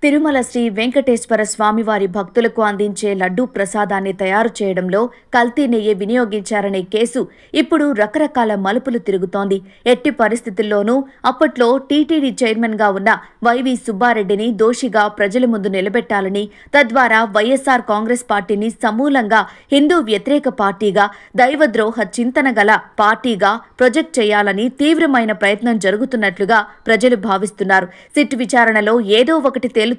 తిరుమల శ్రీ వెంకటేశ్వర స్వామివారి భక్తులకు అందించే లడ్డూ ప్రసాదాన్ని తయారు చేయడంలో కల్తీ నెయ్యి వినియోగించారనే కేసు ఇప్పుడు రకరకాల మలుపులు తిరుగుతోంది. ఎట్టి పరిస్థితుల్లోనూ అప్పట్లో టీటీడీ చైర్మన్గా ఉన్న వైవి సుబ్బారెడ్డిని దోషిగా ప్రజల ముందు నిలబెట్టాలని, తద్వారా వైఎస్ఆర్ కాంగ్రెస్ పార్టీని సమూలంగా హిందూ వ్యతిరేక పార్టీగా, దైవద్రోహ చింతన గల పార్టీగా ప్రొజెక్ట్ చేయాలని తీవ్రమైన ప్రయత్నం జరుగుతున్నట్లుగా ప్రజలు భావిస్తున్నారు. సిట్ విచారణలో ఏదో ఒకటి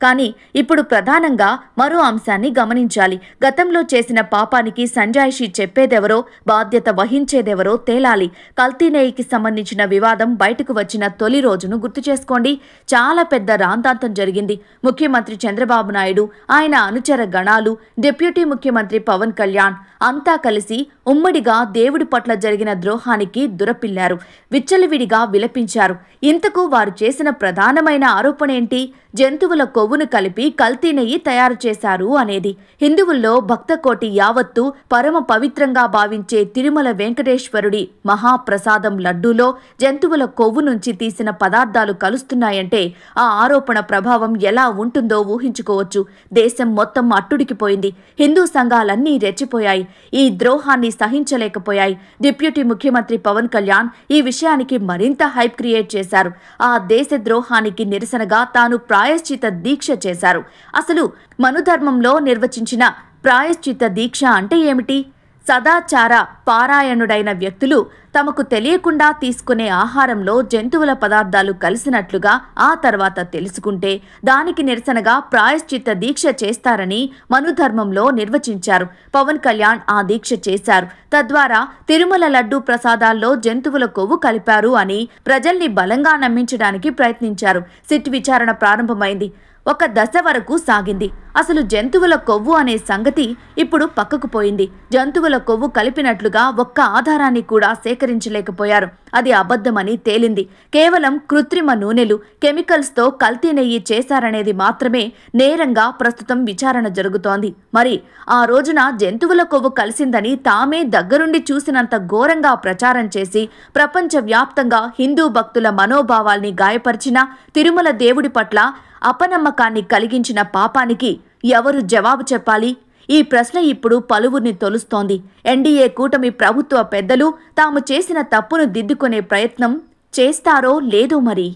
కానీ ఇప్పుడు ప్రధానంగా మరో అంశాన్ని గమనించాలి. గతంలో చేసిన పాపానికి సంజాయిషీ చెప్పేదెవరో, బాధ్యత వహించేదెవరో తేలాలి. కల్తీ నెయ్యికి సంబంధించిన వివాదం బయటకు వచ్చిన తొలి రోజును గుర్తు చేసుకోండి. చాలా పెద్ద రాంతాంతం జరిగింది. ముఖ్యమంత్రి చంద్రబాబు నాయుడు, ఆయన అనుచర గణాలు, డిప్యూటీ ముఖ్యమంత్రి పవన్ కళ్యాణ్ అంతా కలిసి ఉమ్మడిగా దేవుడి పట్ల జరిగిన ద్రోహానికి దురపిల్లారు. విచ్చలవిడిగా విలపించారు. ఇంతకు వారు చేసిన ప్రధానమైన ఆరోపణ ఏంటి? జంతువుల కొవ్వును కలిపి కల్తీ నెయ్యి తయారు చేశారు అనేది. హిందువుల్లో భక్తకోటి యావత్తు పరమ పవిత్రంగా భావించే తిరుమల వెంకటేశ్వరుడి మహాప్రసాదం లడ్డూలో జంతువుల కొవ్వు నుంచి తీసిన పదార్థాలు కలుస్తున్నాయంటే ఆ ఆరోపణ ప్రభావం ఎలా ఉంటుందో ఊహించుకోవచ్చు. దేశం మొత్తం అట్టుడికిపోయింది. హిందూ సంఘాలన్నీ రెచ్చిపోయాయి. ఈ ద్రోహాన్ని సహించలేకపోయాయి. డిప్యూటీ ముఖ్యమంత్రి పవన్ కళ్యాణ్ ఈ విషయానికి మరింత హైప్ క్రియేట్ చేశారు. ఆ దేశ ద్రోహానికి నిరసనగా తాను ప్రాయశ్చిత దీక్ష చేశారు. అసలు మనుధర్మంలో నిర్వచించిన ప్రాయశ్చిత దీక్ష అంటే ఏమిటి? సదాచార పారాయణుడైన వ్యక్తులు తమకు తెలియకుండా తీసుకునే ఆహారంలో జంతువుల పదార్థాలు కలిసినట్లుగా ఆ తర్వాత తెలుసుకుంటే దానికి నిరసనగా ప్రాయశ్చిత్త దీక్ష చేస్తారని మనుధర్మంలో నిర్వచించారు. పవన్ కళ్యాణ్ ఆ దీక్ష చేశారు. తద్వారా తిరుమల లడ్డూ ప్రసాదాల్లో జంతువుల కొవ్వు కలిపారు అని ప్రజల్ని బలంగా నమ్మించడానికి ప్రయత్నించారు. సిట్ విచారణ ప్రారంభమైంది. ఒక దశ వరకు సాగింది. అసలు జంతువుల కొవ్వు అనే సంగతి ఇప్పుడు పక్కకు పోయింది. జంతువుల కొవ్వు కలిపినట్లుగా ఒక్క ఆధారాన్ని కూడా సేకరించలేకపోయారు. అది అబద్ధమని తేలింది. కేవలం కృత్రిమ నూనెలు, కెమికల్స్తో కల్తీ నెయ్యి చేశారనేది మాత్రమే నేరంగా ప్రస్తుతం విచారణ జరుగుతోంది. మరి ఆ రోజున జంతువుల కొవ్వు కలిసిందని తామే దగ్గరుండి చూసినంత ఘోరంగా ప్రచారం చేసి ప్రపంచవ్యాప్తంగా హిందూ భక్తుల మనోభావాల్ని గాయపరిచిన, తిరుమల దేవుడి పట్ల అపనమ్మకాన్ని కలిగించిన పాపానికి ఎవరు జవాబు చెప్పాలి? ఈ ప్రశ్న ఇప్పుడు పలువురిని తొలుస్తోంది. ఎన్డీఏ కూటమి ప్రభుత్వ పెద్దలు తాము చేసిన తప్పును దిద్దుకునే ప్రయత్నం చేస్తారో లేదో మరి.